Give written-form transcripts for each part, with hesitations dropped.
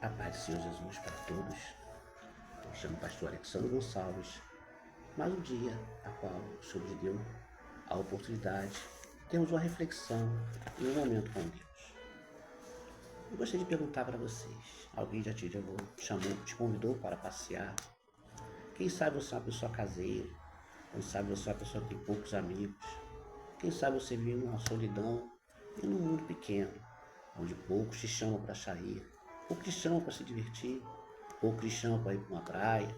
A paz do Senhor Jesus para todos. Eu chamo o pastor Alexandre Gonçalves. Mais um dia a qual o Senhor nos deu a oportunidade de termos uma reflexão e um momento com Deus. Eu gostaria de perguntar para vocês: alguém já te chamou, te convidou para passear? Quem sabe você é uma pessoa caseira? Quem sabe você é uma pessoa que tem poucos amigos? Quem sabe você vive uma solidão e num mundo pequeno, onde poucos te chamam para sair, poucos te chamam para se divertir, poucos te chamam para ir para uma praia,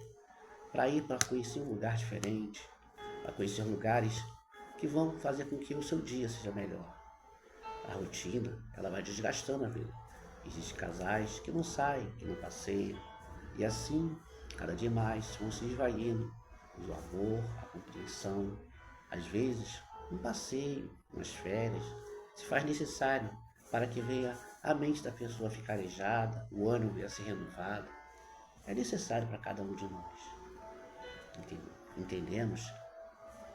para ir para conhecer um lugar diferente, para conhecer lugares que vão fazer com que o seu dia seja melhor. A rotina, ela vai desgastando a vida. Existem casais que não saem, que não passeiam, e assim, cada dia mais, vão se esvaindo o amor, a compreensão. Às vezes, um passeio, umas férias, se faz necessário para que venha a mente da pessoa ficar arejada, o ânimo venha a ser renovado. É necessário para cada um de nós. Entendemos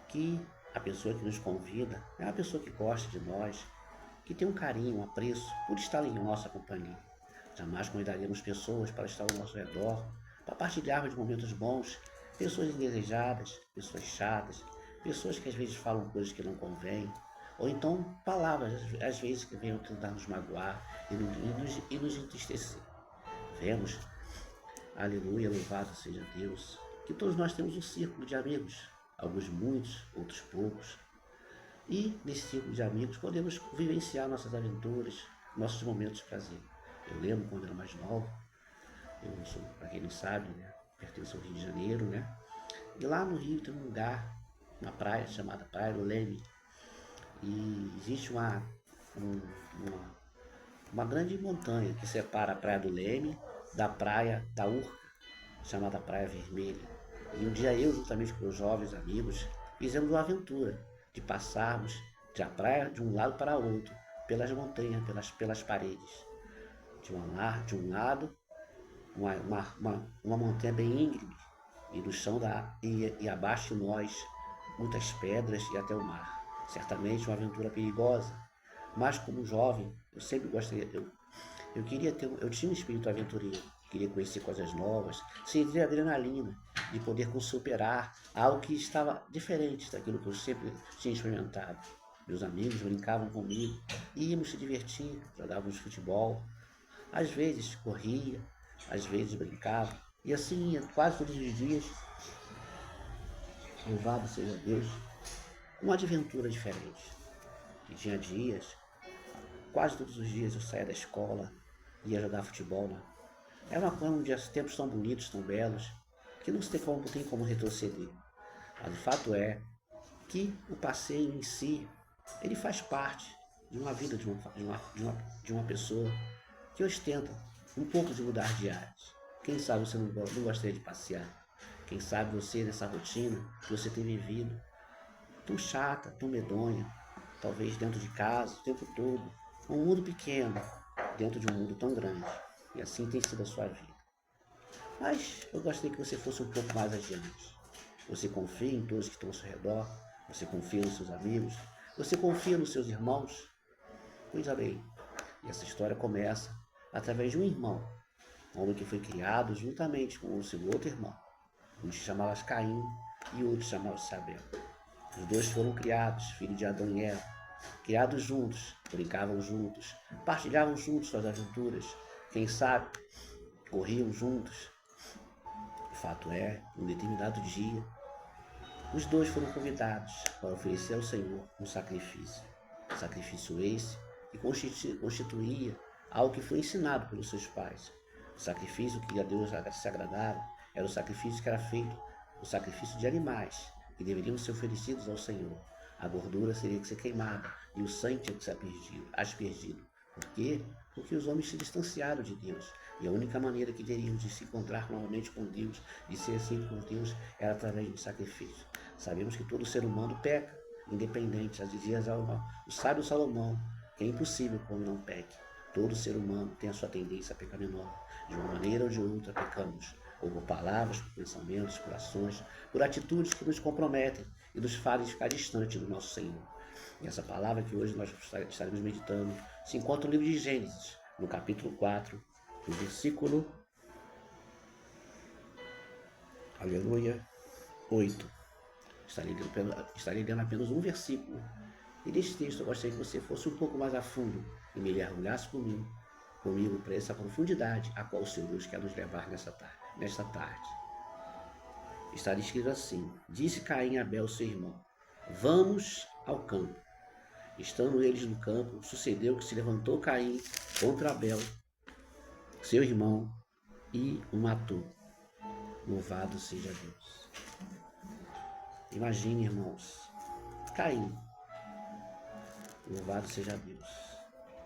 que a pessoa que nos convida é uma pessoa que gosta de nós, que tem um carinho, um apreço por estar em nossa companhia. Jamais convidaremos pessoas para estar ao nosso redor, para partilharmos de momentos bons, pessoas indesejadas, pessoas chatas, pessoas que às vezes falam coisas que não convêm, ou então palavras às vezes que venham tentar nos magoar e nos entristecer. Vemos, aleluia, louvado seja Deus, que todos nós temos um círculo de amigos, alguns muitos, outros poucos, e nesse círculo de amigos podemos vivenciar nossas aventuras, nossos momentos de prazer. Eu lembro quando era mais novo, eu sou, para quem não sabe, né, pertenço ao Rio de Janeiro, né? E lá no Rio tem um lugar, uma praia chamada Praia do Leme, e existe uma grande montanha que separa a Praia do Leme da Praia da Urca, chamada Praia Vermelha. E um dia eu, juntamente com os jovens amigos, fizemos uma aventura de passarmos da praia de um lado para outro, pelas montanhas, pelas paredes. De um lado, uma montanha bem íngreme, e no chão e abaixo de nós, muitas pedras e até o mar. Certamente uma aventura perigosa, mas como jovem, eu sempre gostaria, eu tinha um espírito aventureiro, queria conhecer coisas novas, sentir a adrenalina de poder superar algo que estava diferente daquilo que eu sempre tinha experimentado. Meus amigos brincavam comigo, íamos se divertir, jogávamos futebol, às vezes corria, às vezes brincava, e assim ia quase todos os dias, louvado seja Deus, uma aventura diferente. E tinha dias, quase todos os dias eu saía da escola, ia jogar futebol, né? Era um dia, tempos tão bonitos, tão belos, que não tem como retroceder. Mas o fato é que o passeio em si, ele faz parte de uma vida de uma pessoa que ostenta um pouco de mudar de áreas. Quem sabe você não gostaria de passear? Quem sabe você, nessa rotina que você tem vivido, tão chata, tão medonha, talvez dentro de casa o tempo todo, um mundo pequeno, dentro de um mundo tão grande. E assim tem sido a sua vida. Mas eu gostaria que você fosse um pouco mais adiante. Você confia em todos que estão ao seu redor, você confia nos seus amigos, você confia nos seus irmãos. Pois bem, e essa história começa através de um irmão, um homem que foi criado juntamente com o seu outro irmão. Um se chamava Caim e outro se chamava Abel. Os dois foram criados, filhos de Adão e Eva, criados juntos, brincavam juntos, partilhavam juntos suas aventuras, quem sabe, corriam juntos. O fato é, em um determinado dia, os dois foram convidados para oferecer ao Senhor um sacrifício. Sacrifício esse que constituía algo que foi ensinado pelos seus pais. O sacrifício que a Deus se agradava era o sacrifício que era feito, o sacrifício de animais, que deveriam ser oferecidos ao Senhor. A gordura teria que ser queimada e o sangue tinha que ser aspergido. Por quê? Porque os homens se distanciaram de Deus. E a única maneira que teriam de se encontrar novamente com Deus, de ser assim com Deus, era através de um sacrifício. Sabemos que todo ser humano peca, independente. Já dizia o sábio Salomão, que é impossível que o homem não peque. Todo ser humano tem a sua tendência pecaminosa. De uma maneira ou de outra pecamos, ou por palavras, por pensamentos, por ações, por atitudes que nos comprometem e nos fazem ficar distante do nosso Senhor. E essa palavra que hoje nós estaremos meditando se encontra no livro de Gênesis, no capítulo 4, no versículo, aleluia, 8. Estarei lendo apenas um versículo. E deste texto eu gostaria que você fosse um pouco mais a fundo e me mergulhasse comigo para essa profundidade a qual o Senhor Deus quer nos levar nesta tarde. Está escrito assim: disse Caim a Abel, seu irmão, vamos ao campo. Estando eles no campo, sucedeu que se levantou Caim contra Abel, seu irmão, e o matou. Louvado seja Deus. Imagine, irmãos, Caim, louvado seja Deus,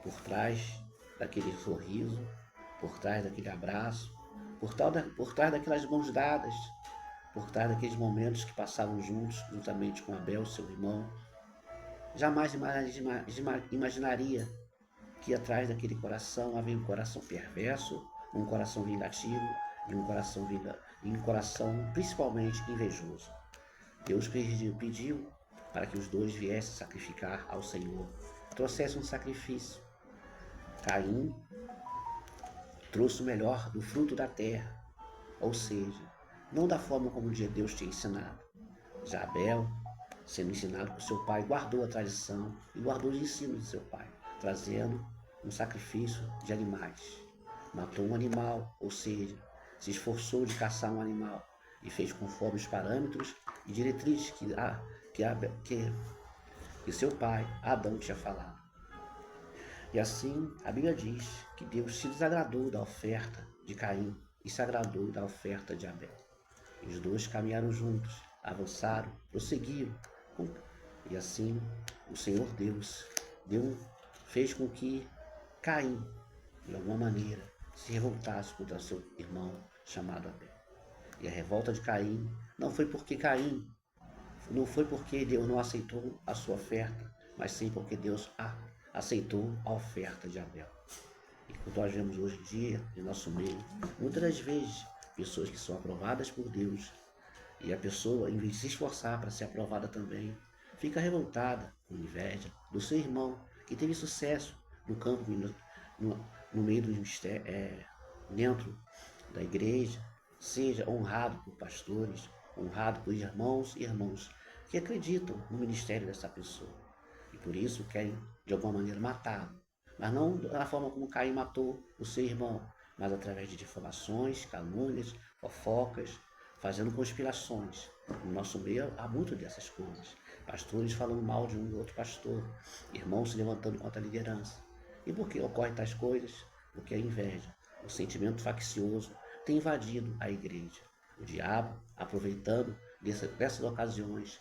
por trás daquele sorriso, por trás daquele abraço, por trás daquelas mãos dadas, por trás daqueles momentos que passavam juntos, juntamente com Abel, seu irmão, jamais imaginaria que atrás daquele coração havia um coração perverso, um coração vingativo e um coração principalmente invejoso. Deus pediu para que os dois viessem sacrificar ao Senhor, trouxessem um sacrifício. Caim trouxe o melhor do fruto da terra, ou seja, não da forma como Deus tinha ensinado. Já Abel, sendo ensinado por seu pai, guardou a tradição e guardou os ensinos de seu pai, trazendo um sacrifício de animais. Matou um animal, ou seja, se esforçou de caçar um animal e fez conforme os parâmetros e diretrizes que seu pai, Adão, tinha falado. E assim, a Bíblia diz que Deus se desagradou da oferta de Caim e se agradou da oferta de Abel. E os dois caminharam juntos, avançaram, prosseguiram. E assim, o Senhor Deus fez com que Caim, de alguma maneira, se revoltasse contra seu irmão chamado Abel. E a revolta de Caim não foi porque Deus não aceitou a sua oferta, mas sim porque Deus aceitou a oferta de Abel. E como nós vemos hoje em dia, em nosso meio, muitas das vezes, pessoas que são aprovadas por Deus, e a pessoa, em vez de se esforçar para ser aprovada também, fica revoltada, com inveja do seu irmão, que teve sucesso no campo, no meio do ministério, dentro da igreja, seja honrado por pastores, honrado por irmãos e irmãs que acreditam no ministério dessa pessoa. E por isso querem, de alguma maneira, matá-lo. Mas não da forma como Caim matou o seu irmão, mas através de difamações, calúnias, fofocas, fazendo conspirações. No nosso meio há muito dessas coisas. Pastores falando mal de um ou outro pastor, irmãos se levantando contra a liderança. E por que ocorrem tais coisas? Porque a inveja, o sentimento faccioso, tem invadido a igreja. O diabo, aproveitando dessas ocasiões,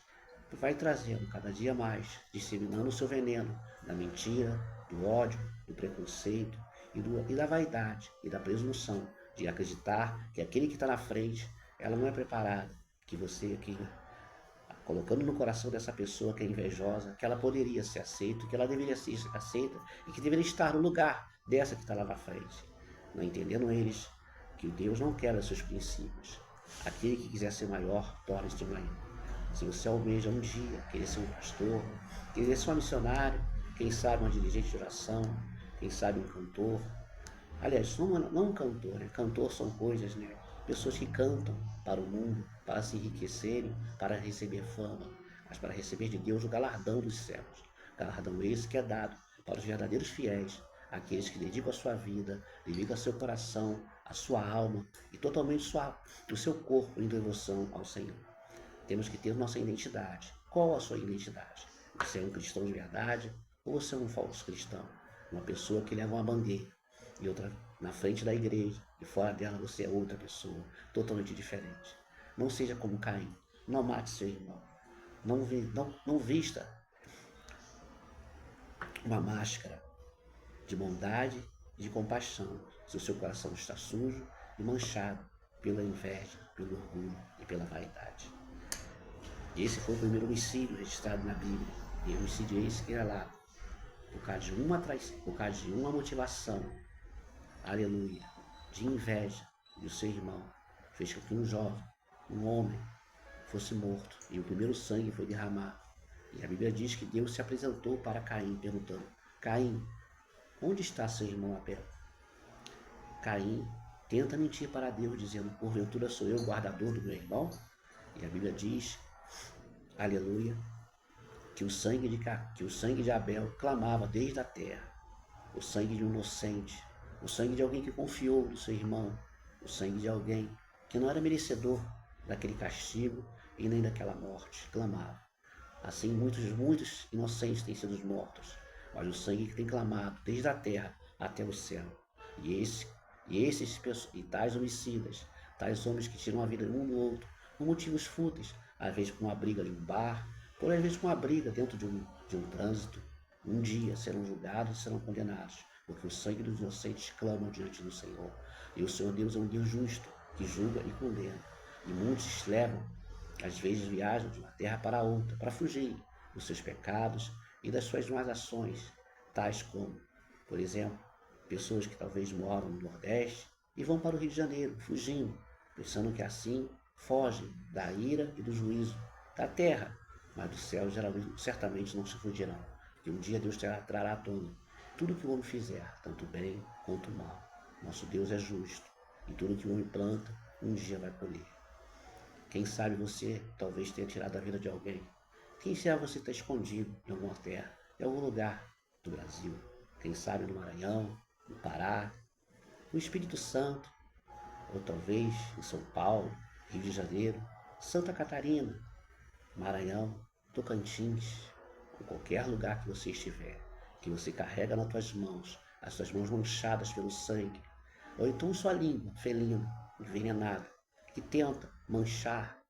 vai trazendo cada dia mais, disseminando o seu veneno da mentira, do ódio, do preconceito e da vaidade e da presunção de acreditar que aquele que está na frente, ela não é preparada, que você aqui, colocando no coração dessa pessoa que é invejosa, que ela poderia ser aceita, que ela deveria ser aceita e que deveria estar no lugar dessa que está lá na frente. Não entendendo eles que Deus não quebra seus princípios. Aquele que quiser ser maior, torne-se maior. Se você almeja um dia querer ser um pastor, querer ser um missionário, quem sabe uma dirigente de oração, quem sabe um cantor. Aliás, não um cantor, né? Cantor são coisas, né? Pessoas que cantam para o mundo, para se enriquecerem, para receber fama, mas para receber de Deus o galardão dos céus. Galardão esse que é dado para os verdadeiros fiéis, aqueles que dedicam a sua vida, dedicam seu coração, a sua alma e totalmente o seu corpo em devoção ao Senhor. Temos que ter nossa identidade. Qual a sua identidade? Você é um cristão de verdade ou você é um falso cristão? Uma pessoa que leva uma bandeira e outra na frente da igreja e fora dela você é outra pessoa, totalmente diferente. Não seja como Caim. Não mate seu irmão. Não vista uma máscara de bondade e de compaixão se o seu coração está sujo e manchado pela inveja, pelo orgulho e pela vaidade. Esse foi o primeiro homicídio registrado na Bíblia. E o homicídio esse que era lá, por causa de uma motivação, aleluia, de inveja do seu irmão, fez com que um jovem, um homem, fosse morto. E o primeiro sangue foi derramado. E a Bíblia diz que Deus se apresentou para Caim, perguntando: Caim, onde está seu irmão Abel? Caim tenta mentir para Deus, dizendo, porventura sou eu o guardador do meu irmão? E a Bíblia diz, aleluia, que o sangue de Abel clamava desde a terra, o sangue de um inocente, o sangue de alguém que confiou no seu irmão, o sangue de alguém que não era merecedor daquele castigo e nem daquela morte, clamava. Assim muitos inocentes têm sido mortos, mas o sangue que tem clamado desde a terra até o céu. E tais homicidas, tais homens que tiram a vida um do outro, por motivos fúteis, às vezes por uma briga em um bar, por às vezes por uma briga dentro de um trânsito, um dia serão julgados e serão condenados, porque o sangue dos inocentes clama diante do Senhor. E o Senhor Deus é um Deus justo, que julga e condena. E muitos levam, às vezes viajam de uma terra para outra, para fugir dos seus pecados e das suas más ações, tais como, por exemplo, pessoas que talvez moram no Nordeste e vão para o Rio de Janeiro, fugindo, pensando que assim fogem da ira e do juízo da terra, mas do céu certamente não se fugirão, porque um dia Deus trará à tona tudo que o homem fizer, tanto bem quanto mal. Nosso Deus é justo, e tudo que o homem planta, um dia vai colher. Quem sabe você talvez tenha tirado a vida de alguém. Quem sabe você está escondido em alguma terra, em algum lugar do Brasil. Quem sabe no Maranhão, no Pará, no Espírito Santo, ou talvez em São Paulo, Rio de Janeiro, Santa Catarina, Maranhão, Tocantins, ou qualquer lugar que você estiver, que você carrega nas tuas mãos, as suas mãos manchadas pelo sangue, ou então sua língua felina, envenenada, que tenta manchar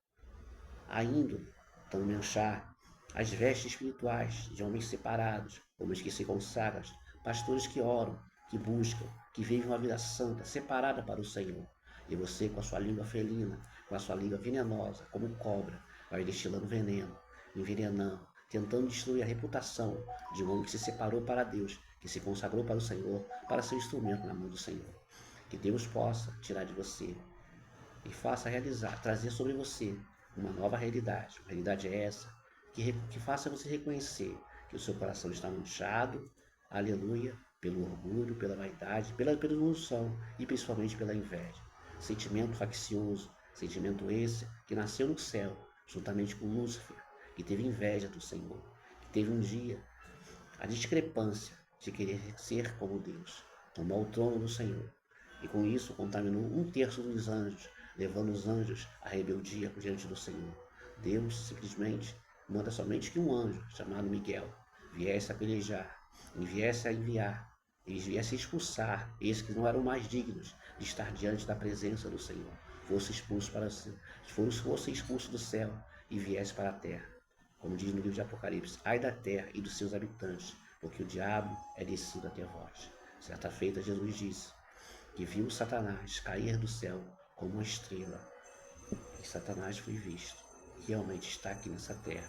a índole, tentando manchar as vestes espirituais de homens separados, homens que se consagram, pastores que oram, que buscam, que vivem uma vida santa, separada para o Senhor. E você, com a sua língua felina, com a sua língua venenosa, como cobra, vai destilando veneno, envenenando, tentando destruir a reputação de um homem que se separou para Deus, que se consagrou para o Senhor, para ser instrumento na mão do Senhor. Que Deus possa tirar de você e faça realizar, trazer sobre você uma nova realidade. A realidade é essa, que faça você reconhecer que o seu coração está manchado, aleluia, pelo orgulho, pela vaidade, pela presunção e principalmente pela inveja. Sentimento faccioso, sentimento esse que nasceu no céu, juntamente com Lúcifer, que teve inveja do Senhor, que teve um dia a discrepância de querer ser como Deus, tomar o trono do Senhor. E com isso contaminou 1/3 dos anjos, levando os anjos à rebeldia diante do Senhor. Deus simplesmente manda somente que um anjo, chamado Miguel, viesse a pelejar, e viesse a enviar, e viesse a expulsar esses que não eram mais dignos de estar diante da presença do Senhor, fosse expulso do céu e viesse para a terra. Como diz no livro de Apocalipse, ai da terra e dos seus habitantes, porque o diabo é descido até vós. Certa feita Jesus disse que viu Satanás cair do céu como uma estrela. E Satanás foi visto, que realmente está aqui nessa terra,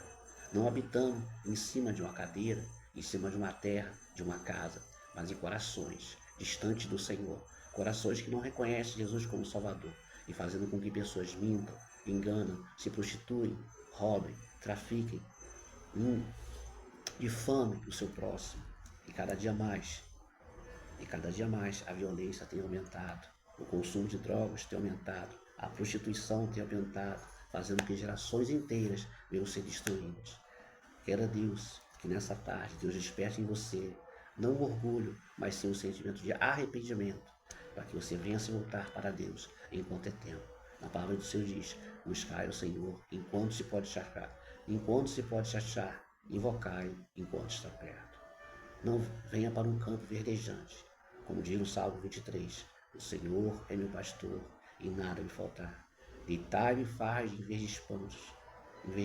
não habitando em cima de uma cadeira, em cima de uma terra, de uma casa, mas em corações distantes do Senhor, corações que não reconhecem Jesus como Salvador, e fazendo com que pessoas mintam, enganam, se prostituem, roubem, trafiquem, difamem o seu próximo. E cada dia mais a violência tem aumentado, o consumo de drogas tem aumentado, a prostituição tem aumentado, fazendo que gerações inteiras venham ser destruídas. Queira Deus que nessa tarde Deus desperte em você não o orgulho, mas sim o sentimento de arrependimento, para que você venha se voltar para Deus enquanto é tempo. Na palavra do Senhor diz, buscai o Senhor enquanto se pode achar, invocai-o enquanto está perto. Não venha para um campo verdejante, como diz no Salmo 23, o Senhor é meu pastor e nada me faltar. Deitai-me em farras em vez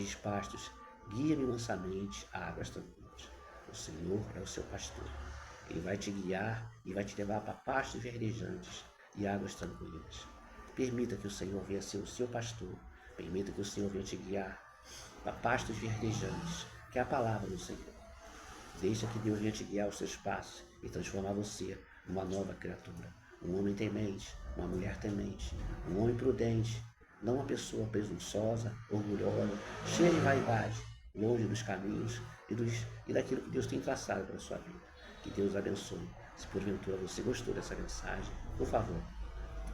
de pastos, guia-me mansamente a águas tranquilas. O Senhor é o seu pastor. Ele vai te guiar e vai te levar para pastos verdejantes e águas tranquilas. Permita que o Senhor venha ser o seu pastor. Permita que o Senhor venha te guiar para pastos verdejantes, que é a palavra do Senhor. Deixa que Deus venha te guiar os seus passos e transformar você numa nova criatura. Um homem temente, uma mulher temente, um homem prudente, não uma pessoa presunçosa, orgulhosa, cheia de vaidade, longe dos caminhos e daquilo que Deus tem traçado para a sua vida. Que Deus abençoe. Se porventura você gostou dessa mensagem, Por favor,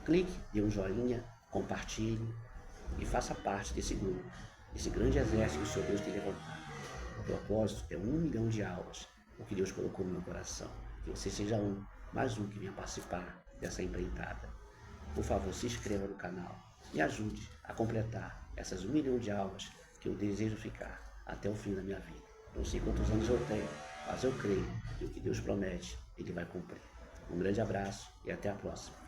clique, dê um joinha, compartilhe e faça parte desse grupo, desse grande exército que o Senhor Deus tem levantado. O propósito é 1 milhão de almas, o que Deus colocou no meu coração. Que você seja mais um que venha participar dessa empreitada. Por favor, se inscreva no canal e ajude a completar essas 1 milhão de almas que eu desejo ficar até o fim da minha vida. Não sei quantos anos eu tenho, mas eu creio que o que Deus promete, Ele vai cumprir. Um grande abraço e até a próxima.